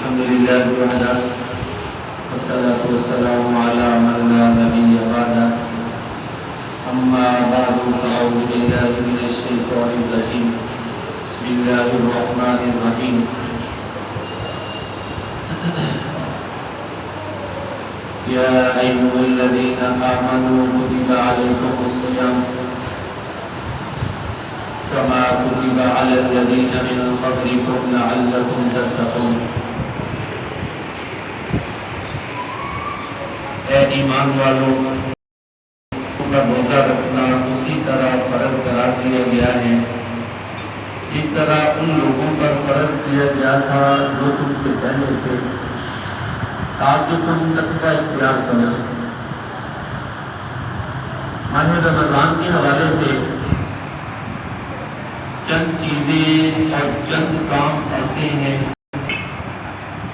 الحمد لله وحده والصلاة والسلام على من لا نبي بعده أما بعد فأعوذ بالله من الشيطان الرجيم بسم الله الرحمن الرحيم يا أيها الذين آمنوا كتب عليكم الصيام كما كتب على الذين من قبلكم لعلكم تتقون اے ایمان والوں کا روزہ رکھنا اسی طرح فرض قرار دیا گیا ہے اس طرح ان لوگوں پر فرض کیا گیا تھا جو تم سے پہلے تھے تاکہ تم تقوی اختیار کرو۔ ماہ رمضان کے حوالے سے چند چیزیں اور چند کام ایسے ہیں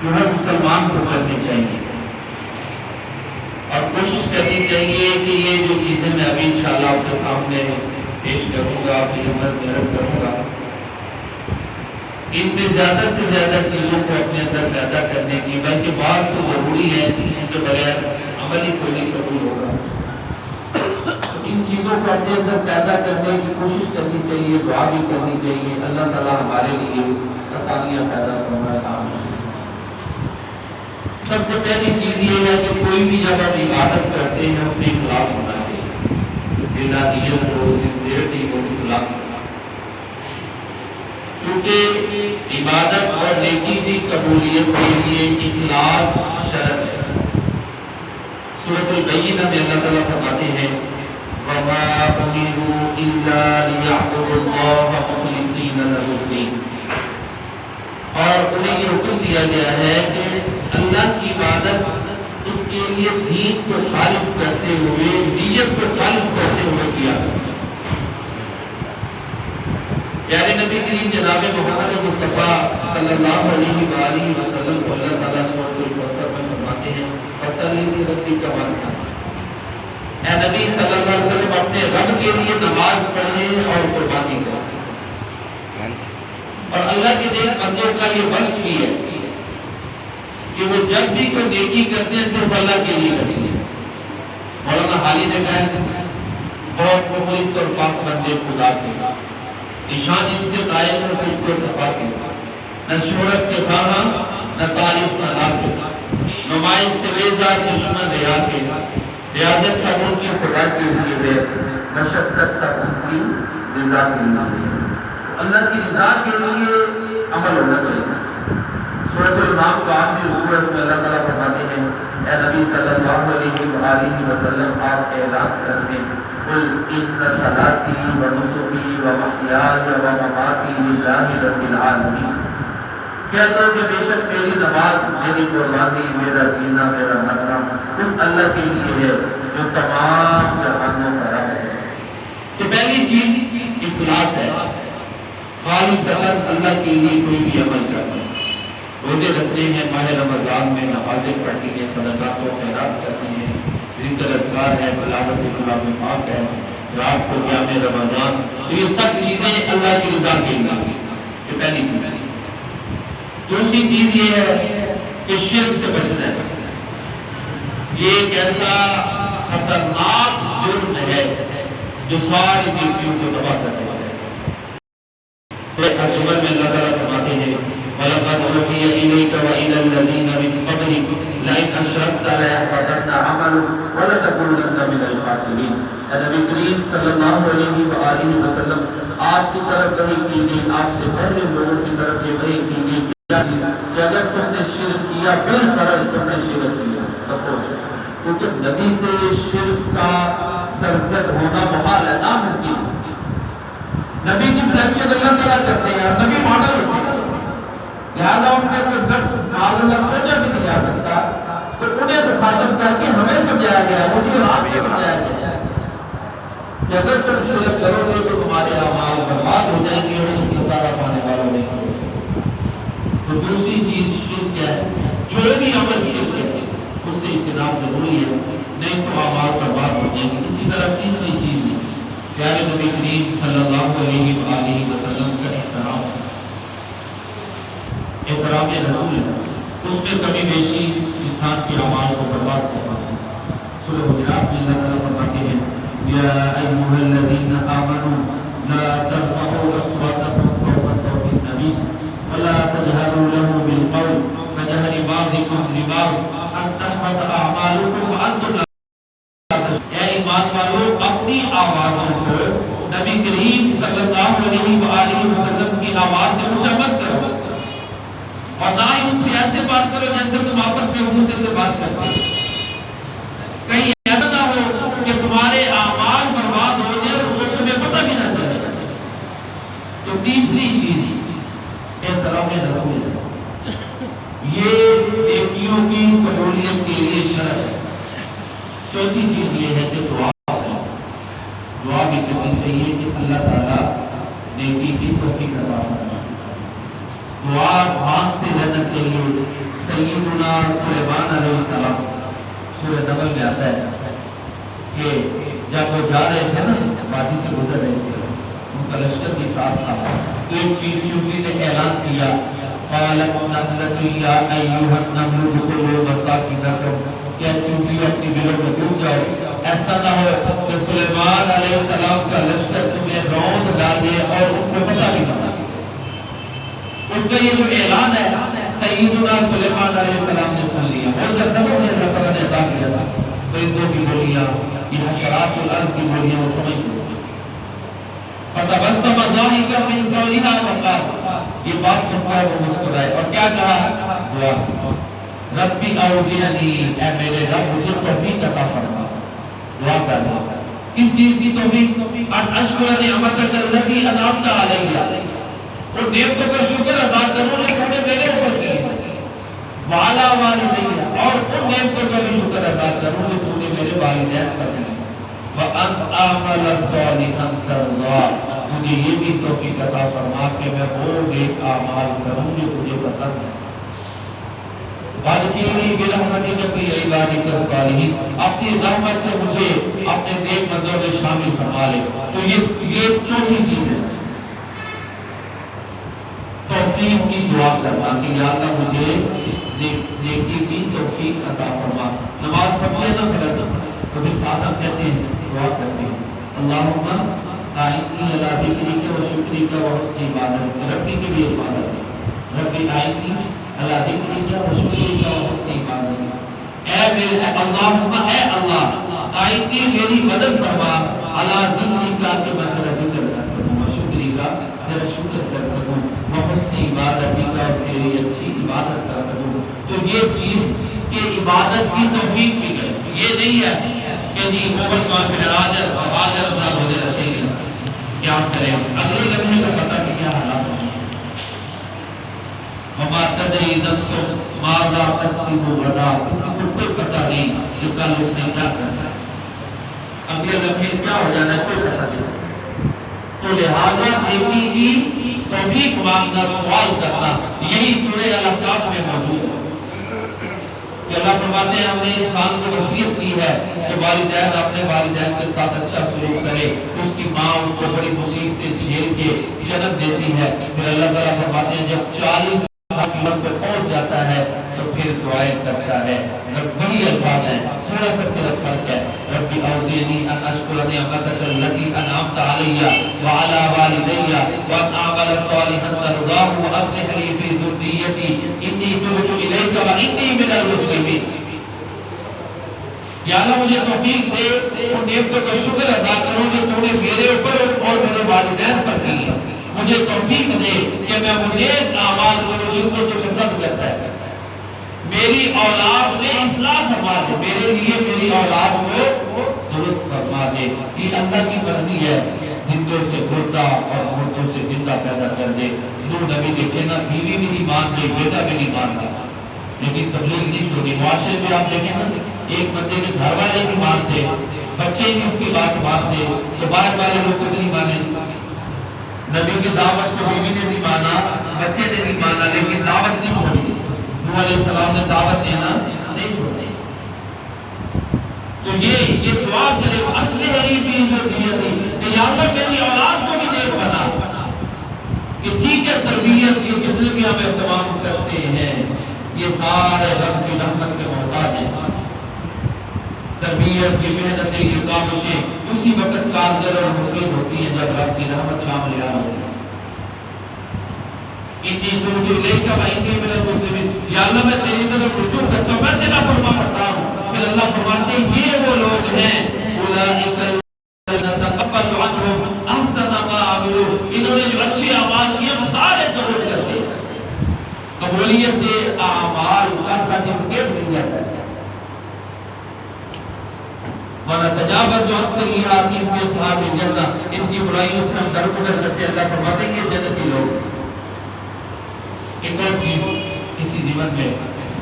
جو ہر مسلمان کو کرنی چاہیے اور کوشش کرنی چاہیے کہ یہ جو چیزیں میں ابھی انشاءاللہ آپ کے سامنے پیش کروں گا، آپ کی خدمت میں عرض کروں گا، ان میں زیادہ سے زیادہ چیزوں کو اپنے اندر پیدا کرنے کی، بلکہ بات تو ضروری ہے ان کے بغیر عمل ہی کوئی نہیں قبول ہوگا۔ ان چیزوں کو اپنے اندر پیدا کرنے کی کوشش کرنی چاہیے، دعا بھی کرنی چاہیے، اللہ تعالیٰ ہمارے لیے آسانیاں پیدا فرمائے۔ سب سے پہلی چیز یہ ہے کہ کوئی بھی جب ہم عبادت کرتے ہیں اس میں اخلاص ہونا چاہیے، الہیت ہو، سنسیئرٹی ہو، اخلاص ہونا، کیونکہ عبادت اور نیکی کی قبولیت کے لیے اخلاص شرط ہے۔ سورۃ البینہ میں اللہ تعالیٰ فرماتے ہیں وَمَا أُمِرُوا إِلَّا لِيَعْبُدُوا اللَّهَ مُخْلِصِينَ لَهُ الدِّينَ، اور انہیں یہ حکم دیا گیا ہے کہ اللہ کی عبادت اس کے لیے دین کو خالص کرتے ہوئے، نیت کو خالص کرتے ہوئے کیا۔ پیارے نبی کریم جناب محمد مصطفیٰ صلی اللہ علیہ وآلہ وسلم کو اللہ تعالیٰ سورۃ الکوثر میں فرماتے ہیں فَصَلِّ لِرَبِّكَ وَانْحَرْ، اے نبی صلی اللہ علیہ وسلم اپنے رب کے لیے نماز پڑھیں اور قربانی کریں۔ اور اللہ کے نیک بندوں کا یہ وصف بھی ہے کہ وہ جب بھی کوئی نیکی کرتے ہیں صرف اللہ کے لیے کرتے ہیں۔ مولانا حالی نے کہا بہت مخلص اور پاک بندے خدا کے، نشان ان سے قائم ہے صرف کو صفا کے، نہ شہرت کے خواہاں نہ تعریف ثنا کے، نمائش سے بیزار دشمن ریا کے، ریاضت سب ان کی خدا کے لیے ہے، مشقت سب ان کی رضا کے لیے ہے۔ اللہ کی رضا کے لیے عمل ہونا چاہیے۔ سورۃ الانعام کا آخری رکوع ہے، اس میں اللہ تعالیٰ فرماتے ہیں اے نبی صلی اللہ علیہ وآلہ وسلم آپ اعلان کر دیں قل ان صلاتی و نسکی و محیای و مماتی للہ رب العالمین، کہہ دو کہ بے شک میری نماز، میری قربانی، میرا جینا، میرا مرنا اس اللہ کے لیے ہے جو تمام جہانوں کا رب ہے۔ تو پہلی چیز اخلاص ہے، خالص اللہ کے لیے کوئی بھی عمل کرنا۔ روزے رکھنے ہیں، ماہ رمضان میں نمازیں پڑھنی ہیں، صدقات و خیرات کرنی ہیں، ذکر اذکار ہے، تلاوت کلام پاک ہے، رات کو قیام رمضان، تو یہ سب چیزیں اللہ کی رضا کے لیے، یہ پہلی چیز ہے۔ دوسری چیز یہ ہے کہ شرک سے بچنا ہے۔ یہ ایک ایسا خطرناک جرم ہے جو ساری نیکیوں کو تباہ کرنے والا ہے۔ زمر میں اللہ تعالیٰ فرماتے ہیں وَلَقَدْ أُوحِيَ إِلَيْكَ وَإِلَى الَّذِينَ مِن قَبْلِكَ لَئِنْ أَشْرَكْتَ لَيَحْبَطَنَّ عَمَلُكَ وَلَتَكُونَنَّ مِنَ الْخَاسِرِينَ۔ اے نبی کریم صلی اللہ علیہ وآلہ وسلم آپ کی طرف وحی کی گئی، آپ سے پہلے لوگوں کی طرف یہ وحی کی گئی کہ اگر تم نے شرک کیا بالفرض تم نے شرک کیا، سپوز، کیونکہ نبی سے شرک کا سرزد ہونا محال ہے، ناممکن ہے۔ نبی کی سلیکشن اللہ تعالیٰ کرتے ہیں، نبی ماڈل ہوتے ہیں، لہذا ان کے کوئی نقص معاذ اللہ سوچا بھی نہیں جا سکتا، تو انہیں مخاطب کر کے ہمیں سمجھایا گیا، مجھے اور آپ کو سمجھایا گیا کہ اگر تم شرک کرو گے تو تمہارے اعمال برباد ہو جائیں گے اور خسارہ پانے والوں میں سے۔ تو دوسری چیز شرک ہے، جو بھی عمل شرک ہے اس سے اجتناب ضروری ہے، نہیں تو اعمال برباد ہو جائیں گے۔ اسی طرح تیسری چیز ہے پیارے نبی کریم صلی اللہ علیہ وآلہ وسلم کا احترام رسول ہے، اس میں کمی بیشی انسان کے اعمال کو برباد کرنا ہے۔ سورہ حجرات میں اللہ تعالیٰ فرماتے ہیں یا ایھا الذین آمنوا لا ترفعوا اصواتکم فوق صوت النبی ولا تجهروا له بالقول كجهر بعضكم لبعض ان تحبط اعمالكم وانتم لا تشعرون۔ اے ایمان والو، اپنی آوازوں کو نبی کریم صلی اللہ علیہ وآلہ وسلم کی آواز سے اونچا مت کرو، اور نہ ہی ان سے ایسے بات کرو جیسے تم آپس میں ایک دوسرے سے بات کرتے ہو۔ کہیں ایسا نہ ہو کہ تمہارے اعمال برباد ہو جائے اور وہ تمہیں پتہ بھی نہ چلے۔ تو تیسری چیز احترام رسول ہے، یہ نیکیوں کی قبولیت کے لیے شرط ہے۔ چوتھی چیز یہ ہے کہ دعا بھی کرنی چاہیے کہ اللہ تعالیٰ نیکی کی توفیق عطا فرمائے۔ دعا مانگتے رہنا چاہیے۔ سیدنا سلیمان علیہ السلام سورہ نمل میں آتا ہے کہ جب وہ جا رہے تھے نا، وادی سے گزر رہے تھے، ان کا لشکر بھی ساتھ تھا، تو ایک چیونٹی نے اعلان کیا قالت نحلۃ یا ایھا النمل ادخلوا مساکنکم، کیا چونٹی اپنی بلوں میں گھس جاؤ، ایسا نہ ہو کہ سلیمان علیہ السلام کا لشکر تمہیں روند ڈالے اور ان کو پتہ بھی نہ چلے۔ اس کا یہ جو اعلان ہے سیدنا سلیمان علیہ السلام نے سن لیا، اور جب تک انہیں اللہ تعالیٰ نے عطا کیا تھا پرندوں کی بولیاں، یہ حشرات الارض کی بولیاں وہ سمجھ گئے۔ فتبسم ضاحکا من قولها وقال، یہ بات سن کر وہ مسکرائے اور کیا کہا؟ دعا ربی اوزعنی، اے میرے رب مجھے توفیق عطا فرما۔ دعا کرنا کس چیز کی توفیق؟ ان اشکر نعمتک التی انعمت علی، اور نعمتوں کا شکر ادا کروں جو نے میرے اوپر کی ہے، وعلی والدی، اور ان نعمتوں کا بھی شکر ادا کروں جو نے میرے والدین پر کی ہے، وان اعمل صالحا ترضاه، مجھے یہ بھی توفیق عطا فرما کہ میں وہ نیک اعمال کروں جو تجھے پسند ہے، وادخلنی برحمتک فی عبادک الصالحین، اپنی رحمت سے مجھے اپنے نیک بندوں میں شامل فرما لے۔ تو یہ چوتھی چیز ہے توفیق کی دعا کرنا کہ یا اللہ مجھے نیکی کی توفیق عطا فرما۔ نماز پڑھتے ہیں نا فرض، تو پھر ساتھ ہم کہتے ہیں دعا کرتے ہیں اللہم اعنی علی ذکرک و شکرک و حسن عبادتک، ربی کی بھی عبادت ہے، ربی اعنی علی ذکرک و شکرک و حسن عبادتک، اے میرے اللہم، اے اللہ اعنی میری مدد فرما علی ذکرک کہ میں تیرا ذکر کر سکوں، و شکرک تیرا شکر کر سکوں، حسن عبادتی کا اور تیری اچھی عبادت کر سکوں۔ تو یہ چیز کہ عبادت کی توفیق بھی کرے، یہ نہیں ہے کہ جی اوپر کانفیڈنس آجر اپنا روزے رکھیں گے کیا کریں، اگلے لمحے کو پتہ کہ کیا حالات ہوں۔ وما تدری نفس ماذا تکسب غدا، کسی کو کوئی پتہ نہیں کہ کل اس نے کیا کرنا ہے، اگلے لمحے کیا ہو جانا ہے کوئی پتہ نہیں۔ تو لہذا نیکی کی توفیق مانگنا، سوال کرنا، یہی سورہ الاحقاف میں موجود ہے کہ اللہ فرماتے ہیں ہم نے انسان کو وصیت کی ہے کہ والدین اپنے والدین کے ساتھ اچھا سلوک کرے، اس کی ماں اس کو بڑی مصیبتیں جھیل کے جنم دیتی ہے، پھر اللہ تعالیٰ فرماتے ہیں جب 40 سال کی عمر پر پہنچ جاتا ہے تو پھر دعائیں کرتا ہے۔ وہی الفاظ ہیں، تھوڑا سا صرف فرق ہے، ربی اوزعنی ان اشکر نعمتک التی انعمت علی وعلی والدی وان اعمل صالحا ترضاه واصلح لی فی ذریتی انی تبت الیک وانی من المسلمین۔ یا اللہ مجھے توفیق دے اور نعمتوں کا شکر ادا کروں جو تو نے میرے اوپر اور میرے والدین پر کی ہے، مجھے توفیق دے کہ میں وہ نیک اعمال کروں جن کو تو پسند کرتا ہے، میری اولاد میں اصلاح فرما دے، میرے لیے میری اولاد کو درست فرما دے۔ یہ اللہ کی مرضی ہے، زندوں سے مردہ اور مردوں سے زندہ پیدا کر دے۔ نور نبی دیکھے نا، بیوی بھی نہیں مان گئی، بیٹا بھی نہیں مان گیا، لیکن تبلیغ نہیں چھوڑی۔ معاشرے میں آپ دیکھیں نا، ایک بندے کے گھر والے نہیں مانتے، بچے نہیں اس کی بات مانتے، تو باہر والے لوگ کو نہیں مانے۔ نبی کی دعوت کو بیوی نے نہیں مانا، بچے نے نہیں مانا، لیکن دعوت نہیں چھوڑی۔ نوح علیہ السلام نے دعوت دینا نہیں چھوڑی۔ تو یہ دعا کرے اصلح لی فی ذریتی کہ یا اللہ میری اولاد کو بھی نیک بنا، کہ ٹھیک ہے تربیت یہ جتنے بھی ہم اہتمام کرتے ہیں یہ سارے رب کی رحمت کے محتاج ہیں. تربیت کی محنتیں یہ کاوشیں اسی وقت کارگر اور مفید ہوتی ہیں جب رب کی رحمت شامل ہو. انی تبت الیک و انی من المسلمین. یا اللہ میں تیری طرف رجوع کرتا ہوں، میں تیرا فرما پڑتا ہوں. پھر اللہ فرماتے ہیں یہ وہ لوگ ہیں اولئک الذین نتقبل عنہم احسن ما عملوا. انہوں نے جو اچھے اعمال کیے ہم سارے قبول کرتے ہیں. قبولیت اعمال کا سرٹیفکیٹ مل جاتا ہے. وَنَتَجَاوَزُ عَنْ سَيِّئَاتِهِمْ فِي أَصْحَابِ الْجَنَّةِ. ان کی برائیوں سے ہم درگزر کرتے ہیں. اللہ فرماتے ہیں یہ جنتی لوگ. ایک اور چیز کسی زمن میں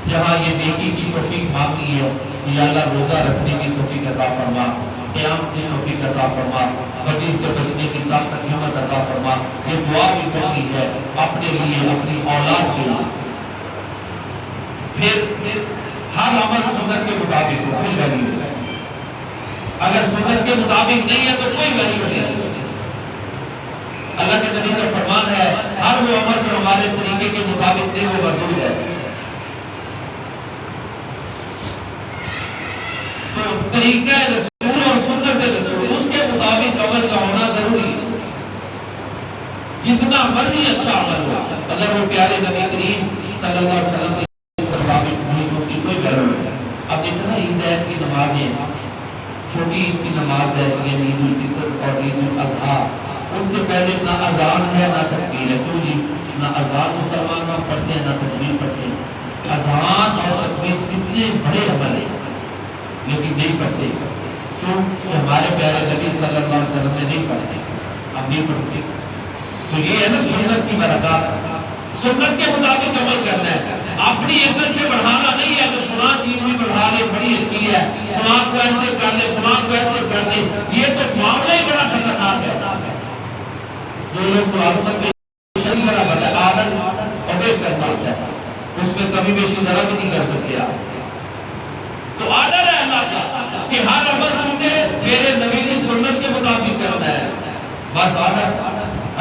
جہاں یہ نیکی کی توفیق مانگی ہے کہ یا اللہ روزہ رکھنے کی توفیق عطا فرما، قیام کی توفیق عطا فرما، بدی سے بچنے کی طاقت ہمت عطا فرما. یہ دعا بھی کرنی ہے اپنے لیے، اپنی اولاد کے لیے. پھر ہر عمل سنت کے مطابق ہو، پھر ویلیو ہے. اگر سنت کے مطابق نہیں ہے تو کوئی ویلیو نہیں. اللہ کے نبی کا فرمان ہے ہر وہ عمل جو ہمارے طریقے کے مطابق نہیں وہ مردود ہے. تو طریقہ رسول اور سنت رسول اس کے مطابق عمل کا ہونا ضروری ہے. جتنا مرضی اچھا عمل ہو اگر وہ پیارے نبی کریم صلی اللہ علیہ وسلم کے مطابق نہیں تو اس کی کوئی ویلیو نہیں. اب دیکھنا عید کی نمازیں، چھوٹی عید کی نماز ہے یعنی عید الفطر اور عید الاضحیٰ، ان سے پہلے نہ اذان ہے نہ تکبیر ہے. کیوں جی؟ نہ اذان مسلمان ہم پڑھتے ہیں نہ تکبیر پڑھتے ہیں. اذان اور تکبیر کتنے بڑے عمل ہیں لیکن نہیں پڑھتے. کیوں؟ کہ ہمارے پیارے نبی صلی اللہ علیہ وسلم نے نہیں پڑھتے، ہم نہیں پڑھتے. تو یہ ہے نا سنت کی برکات. سنت کے مطابق عمل کرنا ہے، اپنی عقل سے بڑھانا نہیں ہے. اگر فلاں چیز بھی بڑھا لے بڑی اچھی ہے، فلاں کو ایسے کر لے، فلاں کو ایسے کر لے، یہ تو معاملہ ہی بڑا خطرناک ہے. جو لوگ ملازمت میں شریک کرا بتا عادت اوبے کرنا ہوتا ہے اس میں کبھی بھی ذرا بھی نہیں کر سکتے آپ. تو آرڈر ہے اللہ کا کہ ہر عمل تم نے میرے نبی کی سنت کے مطابق کرنا ہے. بس آرڈر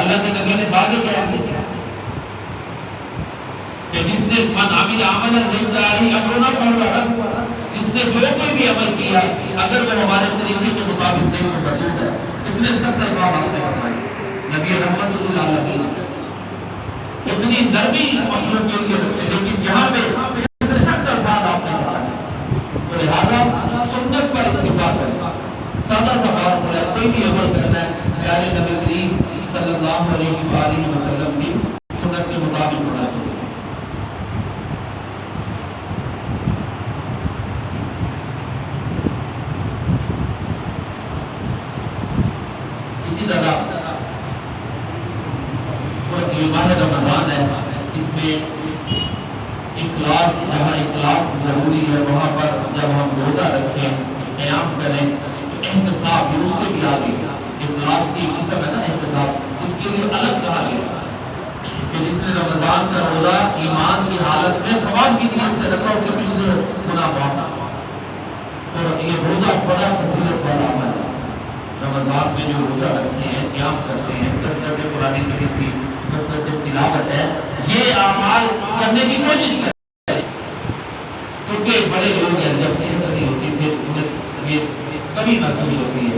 اللہ کے نبی نے واضح کہہ دیا کہ جس نے من عمل عملا لیس علیہ امرنا فہو رد. جس نے جو کوئی بھی عمل کیا اگر وہ ہمارے طریقے کے مطابق نہیں تو مردود ہے. اتنے سخت الفاظ آپ نے فرمائے. نبی رحمت للعالمین اتنی نرمی مخلوق کے لیے رکھتے لیکن یہاں پہ اتنے سخت الفاظ آپ نے فرمائے. تو لہٰذا سنت پر اتفاق کرنا سادہ سا بات ہو رہا ہے. کوئی بھی عمل کرنا ہے پیارے نبی کریم صلی اللہ علیہ وآلہ وسلم کی سنت کے مطابق ہونا چاہیے. اسی طرح یہ ماہ رمضان ہے، اس میں اخلاص، جہاں اخلاص ضروری ہے وہاں پر جب ہم روزہ رکھیں قیام کریں تو احتساب بھی اس سے بھی آگے. اخلاص کی قسم ہے نا احتساب، اس کے لیے الگ کہا گیا کہ جس نے رمضان کا روزہ ایمان کی حالت میں ثواب کی نیت سے رکھا اس کے پچھلے گناہ معاف. تو یہ روزہ بڑا فضیلت والا عمل ہے. رمضان میں جو روزہ رکھتے ہیں قیام کرتے ہیں کثرت قرآن کریم کی کثرت تلاوت ہے، یہ اعمال کرنے کی کوشش کرتے ہیں. کیونکہ بڑے لوگ ہیں جب صحت نہیں ہوتی پھر انہیں یہ کبھی محسوس ہوتی ہے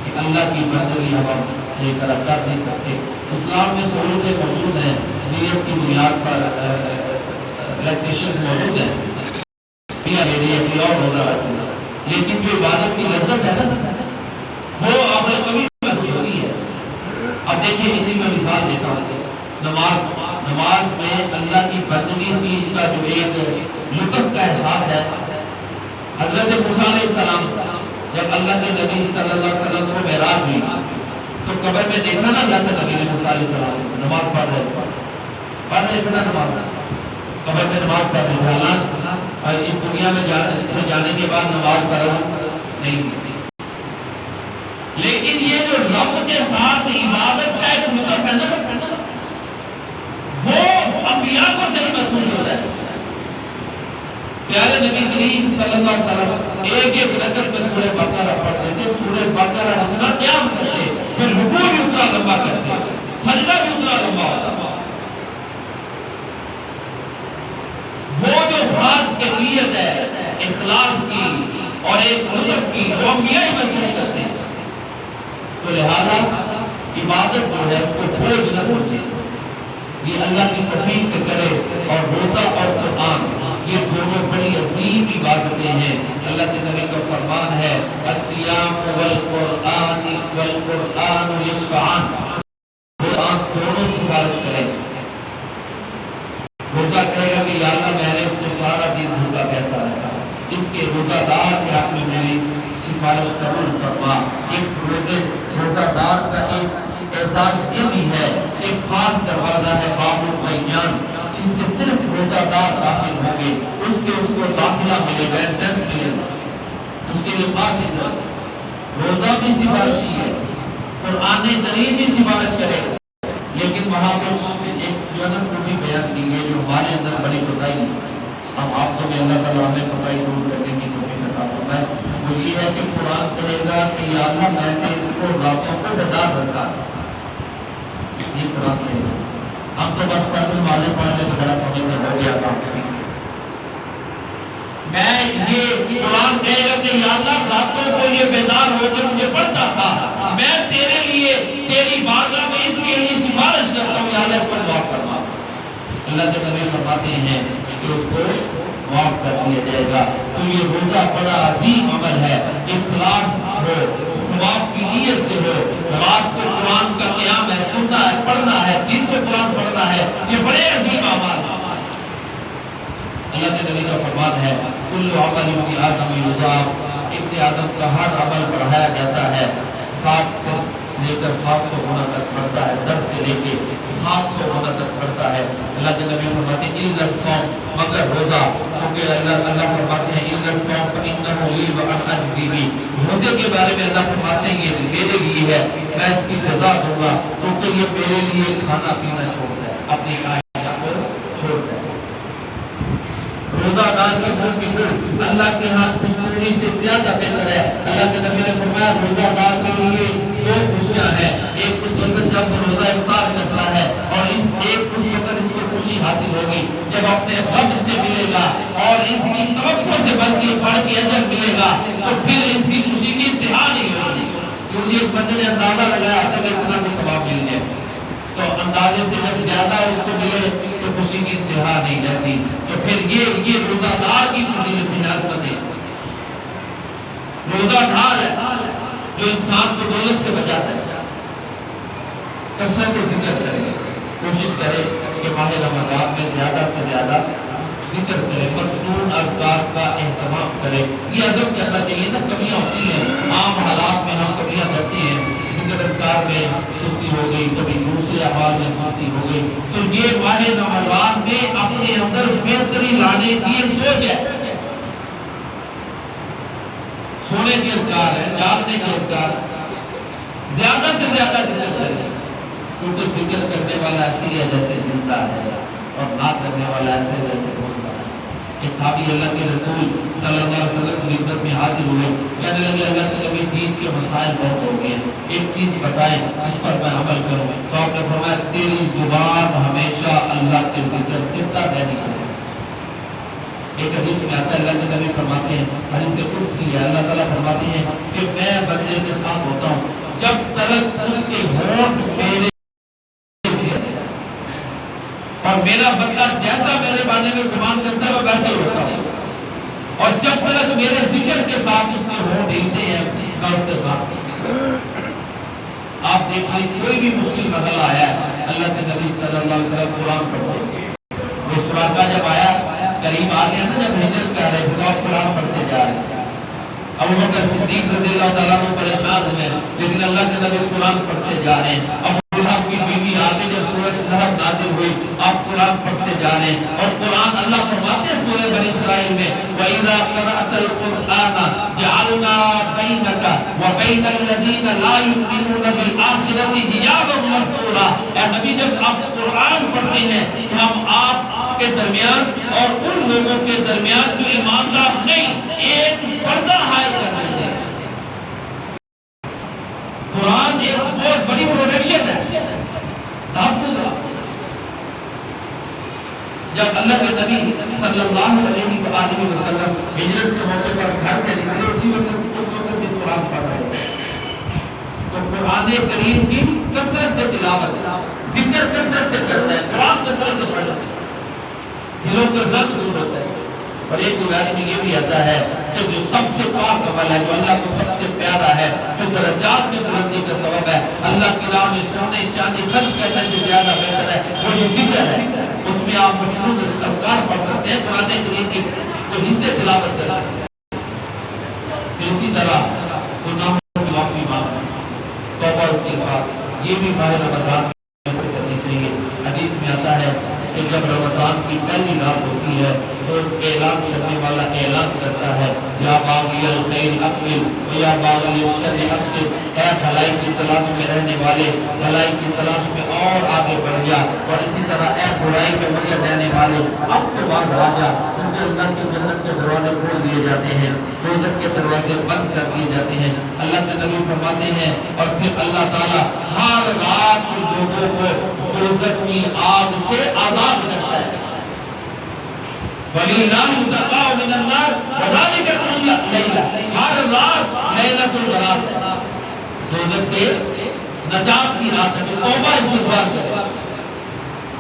کہ اللہ کی بندگی ہم صحیح طرح کر نہیں سکتے. اسلام میں سہولتیں موجود ہیں، نیت کی بنیاد پر ریلیکسیشن موجود ہیں، اور روزہ رکھنا. لیکن جو عبادت کی لذت ہے نا وہ آپ نے کبھی محسوس ہوتی ہے. اب دیکھیے اسی میں مثال دیتا ہوں. نماز میں اللہ کی بندگی کی کا جو ایک لطف کا احساس ہے. حضرت موسیٰ علیہ السلام جب اللہ کے نبی صلی اللہ علیہ وسلم کو معراج ہوئی تو قبر میں دیکھا نا اللہ کے نبی نے موسیٰ علیہ السلام نماز پڑھ رہے تھے نا نماز قبر میں نماز پڑھ رہے تھے. حالانکہ اس دنیا میں جانے کے بعد نماز پڑھا نہیں. لیکن یہ جو رب کے ساتھ عبادت کا ایک لطف ہے نا وہ انبیاء کو صحیح محسوس ہوتا ہے. پیارے نبی کریم صلی اللہ علیہ وسلم ایک ایک رکعت میں سورہ بقرہ پڑھتے تھے. سورہ بقرہ اتنا قیام کرتے پھر رکوع بھی اتنا لمبا کرتے سجدہ بھی اتنا لمبا ہوتا. وہ جو کیفیت ہے اخلاص کی اور ایک لطف کی جو انبیاء ہی محسوس کرتے ہیں. تو لہذا عبادت جو ہے اس کو بوجھ نہ سمجھے, یہ اللہ کی توفیق سے کرے. اور روزہ اور قرآن یہ دونوں بڑی عظیم عبادتیں ہیں. اللہ کے نبی کا فرمان ہے الصیام والقرآن والقرآن یشفعان, قرآن دونوں سفارش کریں. روزہ کرے گا کہ یا اللہ میں نے اس کو سارا دن بھوکا کیسا رکھا, اس کے روزہ دار کے حق میں میری سفارش قبول فرما. ایک روزہ دار کا ایک اعزاز یہ بھی ہے, ایک خاص دروازہ ہے باب الریان, جس سے صرف روزہ دار داخل ہوں گے, اس سے اس کو داخلہ ملے گا, انٹرنس ملے گا, اس کے لیے خاص عزت. روزہ بھی سفارشی ہے, قرآن کریم بھی سفارش کرے گا, لیکن وہاں پر ایک جنت کو بھی بیان کی ہے جو ہمارے اندر بڑی کوتاہی ہے. ہم آپ سے بھی اللہ تعالیٰ ہمیں کوتاہی دور کرنے کی توفیق عطا فرمائے. وہ یہ ہے کہ قرآن کہے گا کہ یا اللہ میں نے اس کو راتوں کو بیدار رکھا, یہ قرآن کہے گا. ہم تو بس فرض نمازیں پڑھنے تو بڑا سمجھ میں ہو گیا تھا. میں یہ قرآن کہے گا کہ یا اللہ راتوں کو یہ بیدار ہو کے مجھے پڑھتا تھا, میں تیرے لیے تیری بارگاہ میں اس کے لیے سفارش کرتا ہوں, یا اللہ اس کو معاف فرما. اللہ کے نبی فرماتے ہیں کہ اس کو معاف کر دیا جائے گا. تو یہ روزہ بڑا عظیم عمل ہے, اخلاص ہو, ثواب کی نیت سے ہو. رات کو قرآن کا قیام ہے, سننا ہے, پڑھنا ہے, دن کو قرآن پڑھنا ہے, یہ بڑے عظیم اعمال ہیں. اللہ کے نبی کا فرمان ہے کل عمل ابن آدم یضاف, ابن آدم کا ہر عمل بڑھایا جاتا ہے, 7 سے لے کر 700 گنا تک بڑھتا ہے, 10 سے لے کے 700 گنا تک بڑھتا ہے. اللہ کے نبی فرماتے ہیں الا الصوم, مگر روزہ, کیونکہ اللہ فرماتے ہیں الا الصوم فانه لی وانا اجزی بہ, روزے کے بارے میں اللہ فرماتے ہیں یہ میرے لیے ہے, میں اس کی جزا دوں گا, کیونکہ یہ میرے لیے کھانا پینا چھوڑتا ہے, اپنی کائنات کو چھوڑتا ہے. روزہ دار کی خوشبو اللہ کے ہاں خوشبوئی سے زیادہ بہتر ہے. اللہ کے نبی نے فرمایا روزہ دار کے لیے 2 خوشیاں ہیں, ایک اس وقت جب روزہ افطار کرتا ہے, اور اس وقت اس کو خوشی حاصل ہوگی جب اپنے رب سے ملے گا اور اس کی توقع سے بلکہ بڑھ کے اجر ملے گا, تو پھر اس کی خوشی کی انتہا نہیں ہوگی. کیونکہ ایک بندے نے اندازہ لگایا تھا کہ اتنا کو ثواب مل جائے, تو اندازے سے جب زیادہ اس کو ملے تو خوشی کی انتہا نہیں رہتی. تو پھر یہ روزہ دار کی فضیلت ہے, عظمت ہے. روزہ دار ہے جو انسان کو دولت سے بچاتا ہے. کثرت ذکر کرے, کوشش کرے کہ ماہ رمضان میں زیادہ سے زیادہ ذکر کرے, مسنون اذکار کا اہتمام کرے. یہ عزم کرنا چاہیے نا, کمیاں ہوتی ہیں عام حالات میں, ہم کمیاں کرتے ہیں, ذکر اذکار میں سستی ہو گئی, کبھی دوسرے اعمال میں سستی ہو گئی. تو یہ ماہ رمضان میں اپنے اندر بہتری لانے کی ایک سوچ ہے. سونے کے اذکار ہے, جاگنے کے اذکار, زیادہ سے زیادہ ذکر کریں, کیونکہ ذکر کرنے والا ایسی ہے جیسے زندہ ہے, اور نہ کرنے والا ایسے جیسے مردہ ہے. ایک صحابی اللہ کے رسول صلی اللہ علیہ وسلم کی خدمت میں حاضر ہوئے, کہنے لگے اللہ کے نبی دین کے مسائل بہت ہو گئے ہیں, ایک چیز بتائیں اس پر میں عمل کروں. تو آپ نے فرمایا تیری زبان ہمیشہ اللہ کے ذکر سے رہنی چاہیے. ایک حدیث میں آتا ہے, اللہ کے نبی فرماتے ہیں, حدیث قدسی ہے, اللہ تعالیٰ فرماتے ہیں کہ میں بندے کے ساتھ ہوتا ہوں جب تک اس کے ہونٹ میرے, اور میرا بندہ جیسا میرے بارے میں گمان کرتا ہے وہ ویسا ہی ہوتا ہے, اور جب تک میرے ذکر کے ساتھ اس کے ہونٹ ہلتے ہیں میں اس کے ساتھ. آپ دیکھیں کوئی بھی مشکل مسئلہ آیا ہے, اللہ کے نبی صلی اللہ علیہ وسلم قرآن پڑھتے, وہ سراقہ جب آیا قریب آ گیا تھا, جب ہجرت کر رہے تھے آپ قرآن پڑھتے جا رہے ہیں. ابو بکر صدیق رضی اللہ تعالیٰ عنہ پریشان ہوئے, لیکن اللہ کے نبی قرآن پڑھتے جا رہے ہیں. ابو لہب کی بیوی آگے جب سورۃ لہب نازل ہوئی, آپ قرآن پڑھتے جا رہے ہیں, اور قرآن اللہ فرماتے ہیں سورہ بنی اسرائیل میں وَإِذَا قَرَأْتَ الْقُرْآنَ جَعَلْنَا بَيْنَكَ وَبَيْنَ الَّذِينَ لَا يُؤْمِنُونَ بِالْآخِرَةِ حِجَابًا مَسْتُورًا. اے نبی جب آپ قرآن پڑھتے ہیں تو ہم آپ کے درمیان اور ان لوگوں کے درمیان جو ایماندار نہیں, ایک پردہ حائل کر دیتے ہیں. قرآن ایک بہت بڑی پروٹیکشن ہے, تحفظ ہے. جب اللہ کے نبی صلی اللہ علیہ وآلہ وسلم ہجرت کے موقع پر گھر سے نکلے اس وقت بھی قرآن پڑھ رہے تھے، تو قرآن کریم کی کثرت سے تلاوت، ذکر کثرت سے کرتا ہے، قرآن کثرت سے پڑھتا ہے، دلوں کا زنگ دور ہوتا ہے۔ اور ایک روایت میں یہ بھی آتا ہے کہ جو سب سے پاک عمل ہے، جو اللہ کو سب سے پیارا ہے، جو درجات میں بلندی کا سبب ہے، اللہ کی راہ میں سونے چاندی خرچ کرنے سے زیادہ بہتر ہے، وہ یہ ذکر ہے۔ اس میں آپ مشروط اذکار پڑھ سکتے ہیں، قرآن کریم کے جو حصے تلاوت کر سکتے ہیں۔ پھر اسی طرح گناہوں کی معافی مانگنا، توبہ استغفار، یہ بھی ماہ رمضان میں کرنی چاہیے۔ حدیث میں آتا ہے کہ جب رمضان کی پہلی رات ہوتی ہے تو اعلان کرنے والا اعلان کرتا ہے، یا باغی الخیر اقبل یا باغی الشر اقصر، اے بھلائی کی تلاش میں رہنے والے بھلائی کی تلاش میں اور آگے بڑھ جا، اور اسی طرح اے برائی میں مگن رہنے والے اب تو باز آ جا، کیونکہ اللہ کی جنت کے دروازے کھول دیے جاتے ہیں، دوزخ کے دروازے بند کر دیے جاتے ہیں۔ اللہ کے نبی فرماتے ہیں اور پھر اللہ تعالیٰ ہر رات لوگوں کو دوزخ کی آگ سے آزاد کرتا ہے۔ وَلِلَّهِ يُتَقَاءُ مِنَ النَّارِ وَذَلِكَ كُلَّ لَيْلَةٍ، ہر رات لیلۃ البرات ہے، دوزخ سے نجات کی رات ہے۔ تو توبہ استغفار کرے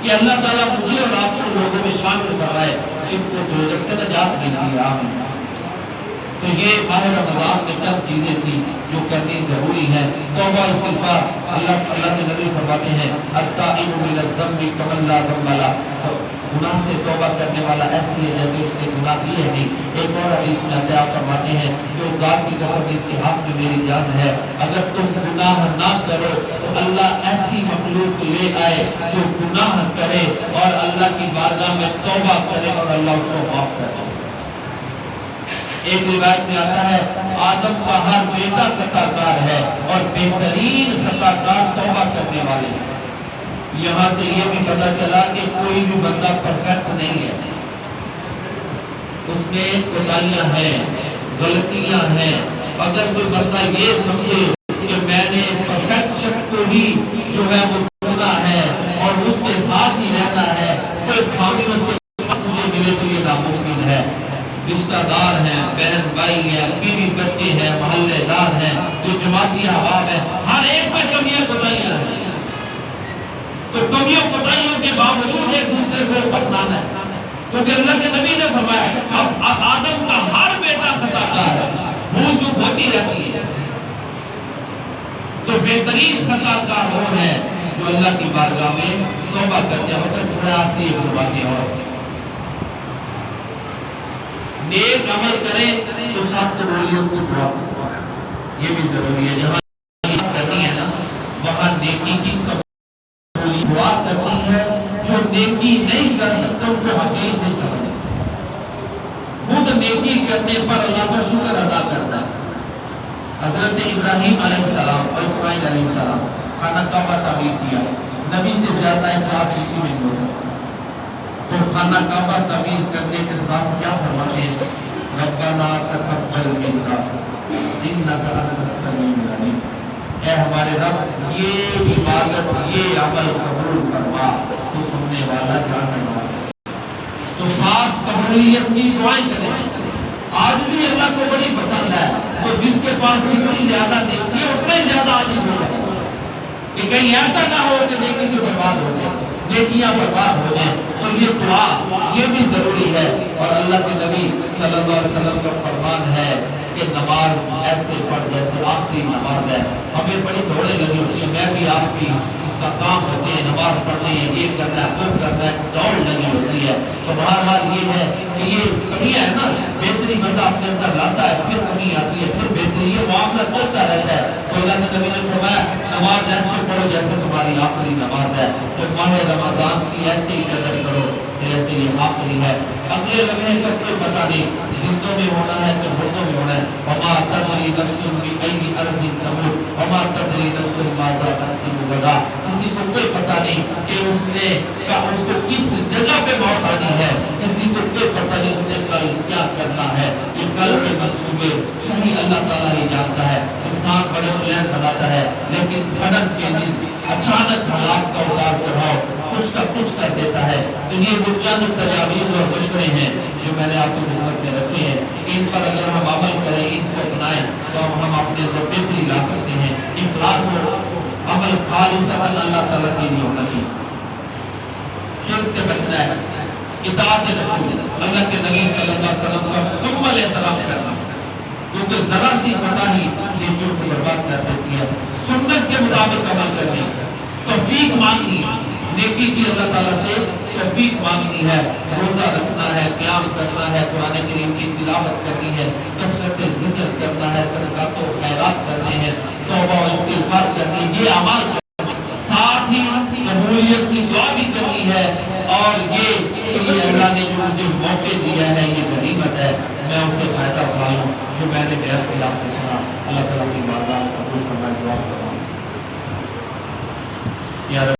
کہ اللہ تعالیٰ مجھے اور آپ کو لوگوں میں شامل فرمائے جن کو دوزخ سے نجات ملتی ہے۔ آمین۔ تو یہ ماہ رمضان میں چند چیزیں تھیں جو کرنی ضروری ہیں۔ توبہ استغفار، اللہ کے نبی فرماتے ہیں التائب من الذنب کمن لا ذنب لہ، گناہ سے توبہ کرنے والا ایسی ہے جیسے اس نے گناہ کی ہے نہیں۔ ایک اور حدیث میں آتا ہے، آپ فرماتے ہیں کہ اس ذات کی قسم جس کے ہاتھ میں میری جان ہے، اگر تم گناہ نہ کرو تو اللہ ایسی مخلوق لے آئے جو گناہ کرے اور اللہ کی بارگاہ میں توبہ کرے اور اللہ اس کو معاف کرے۔ ایک روایت میں آتا ہے آدم کا ہر بیٹا خطا کار ہے اور بہترین خطا کار توبہ کرنے والے ہیں۔ یہاں سے یہ بھی پتہ چلا کہ کوئی بھی بندہ پرفیکٹ نہیں ہے، اس میں کوتاہیاں ہیں، غلطیاں ہیں۔ اگر کوئی بندہ یہ سمجھے کہ میں نے پرفیکٹ شخص کو ہی جو ہے وہ چنا ہے اور اس کے ساتھ ہی رہنا ہے، کوئی خامیوں سے مجھے ملے تو یہ ناممکن ہے۔ رشتہ دار ہیں، بہن بھائی ہیں، بیوی بچے ہیں، محلے دار ہیں، جو جماعتی احباب ہیں، ہر ایک میں کمیاں کوتاہیاں ہیں۔ تو کمیوں کوتاہیوں کے باوجود ایک دوسرے کو اپنانا ہے، کیونکہ اللہ کے نبی نے فرمایا اب آدم کا ہر بیٹا خطا کار ہے، بھول چوک ہوتی رہتی ہے۔ تو بہترین خطا کار وہ ہے جو اللہ کی بارگاہ میں توبہ کرتے ہیں۔ مطلب تھوڑا آپ کی ایک باتیں اور نیک عمل کریں تو ساتھ قبولیت کی دعا، یہ بھی ضروری ہے۔ جہاں کرنی ہے نا وہاں نیکی کی قبولی دعا کرنی ہے۔ جو نیکی نہیں کر سکتے ان کو حقیق نہیں سمجھتے، خود نیکی کرنے پر اللہ کا شکر ادا کرتا ہے۔ حضرت ابراہیم علیہ السلام اور اسماعیل علیہ السلام خانہ کعبہ تعمیر کیا، نبی سے زیادہ اخلاص کسی میں نہیں ہو سکتا۔ تو خانہ کعبہ تعمیر کرنے کے ساتھ کیا فرماتے ہیں؟ ربنا تقبل منا انک انت السمیع العلیم، اے ہمارے رب یہ عبادت یہ عمل قبول فرما، تو سننے والا جاننے والا۔ تو ساتھ قبولیت کی دعائیں کریں۔ عاجزی اللہ کو بڑی پسند ہے، تو جس کے پاس جتنی زیادہ نیکی ہے اتنا ہی زیادہ عاجز ہو جائے، کہ کہیں ایسا نہ ہو کہ نیکی جو برباد ہو جائے، نیکیاں برباد ہو جائیں۔ تو یہ دعا یہ بھی ضروری ہے۔ اور اللہ کے نبی صلی اللہ علیہ وسلم کا فرمان ہے کہ نماز ایسے پڑھ جیسے آخری نماز ہے۔ ہمیں بڑی دوڑیں لگی ہوتی ہیں، میں بھی آپ کی کا کام ہوتے ہیں، نماز پڑھنی ہے، یہ کرنا ہے وہ کرنا ہے، دوڑ لگی ہوتی ہے۔ تو بہرحال یہ ہے کہ یہ کمیاں ہے نا، بہتری بندہ اپنے اندر لاتا ہے، پھر کمی آتی ہے، پھر بہتری، یہ معاملہ چلتا رہتا ہے۔ تو اللہ کے نبی نے فرمایا نماز ایسے پڑھو جیسے تمہاری آخری نماز ہے۔ تو ماہ رمضان کی ایسے ہی قدر کرو جیسے یہ آخری ہے۔ اگلے لمحے کا کوئی پتہ نہیں، زندوں میں ہونا ہے کہ مردوں میں ہونا ہے۔ وما تدری نفس بأي أرض تموت وما تدری نفس ماذا تکسب غدا، کسی کو کوئی پتہ نہیں کہ اس کو کس جگہ پہ موت آنی ہے، کسی کو کوئی پتہ نہیں اس نے کل کیا کرنا ہے۔ یہ کل کے منصوبے صحیح اللہ تعالیٰ ہی جانتا ہے۔ انسان بڑے پلان بناتا ہے لیکن سڈن چینجز، اچانک حالات کا اتار چڑھاؤ کچھ کا کچھ کر دیتا ہے. تو یہ وہ چند تجاویز اور مشورے ہیں جو میں نے آپ کی خدمت میں رکھے ہیں. ان پر اگر ہم عمل کریں، ان کو اپنائیں تو ہم اپنے اندر بہتری لا سکتے ہیں. اخلاص ہو، عمل خالصاً اللہ تعالیٰ کے لیے ہونا چاہیے. شرک سے بچنا ہے، اطاعت رسول، اللہ کے نبی صلی اللہ علیہ وسلم کا مکمل احترام کرنا، کیونکہ ذرا سی پتاہی نیکیوں کو برباد کر دیتی ہے. سنت کے مطابق عمل کرنے، توفیق مانگنی، نیکی کی اللہ تعالیٰ سے توفیق مانگنی ہے. روزہ رکھنا ہے، قیام کرنا ہے، قرآن کریم کی تلاوت کرنی ہے، کثرت ذکر کرنا ہے، صدقات و خیرات کرنے ہیں، توبہ و استغفار کرنی ہے. یہ اعمال ساتھ ہی قبولیت کی دعا بھی کرنی ہے. اور یہ اللہ نے جو مجھے موقع دیا ہے یہ غنیمت ہے، میں اس سے فائدہ اٹھا لوں. جو میں نے میرا خلاف کو سنا، اللہ تعالیٰ کی بارگاہ میں قبول فرمائے. دعا کرتا ہوں.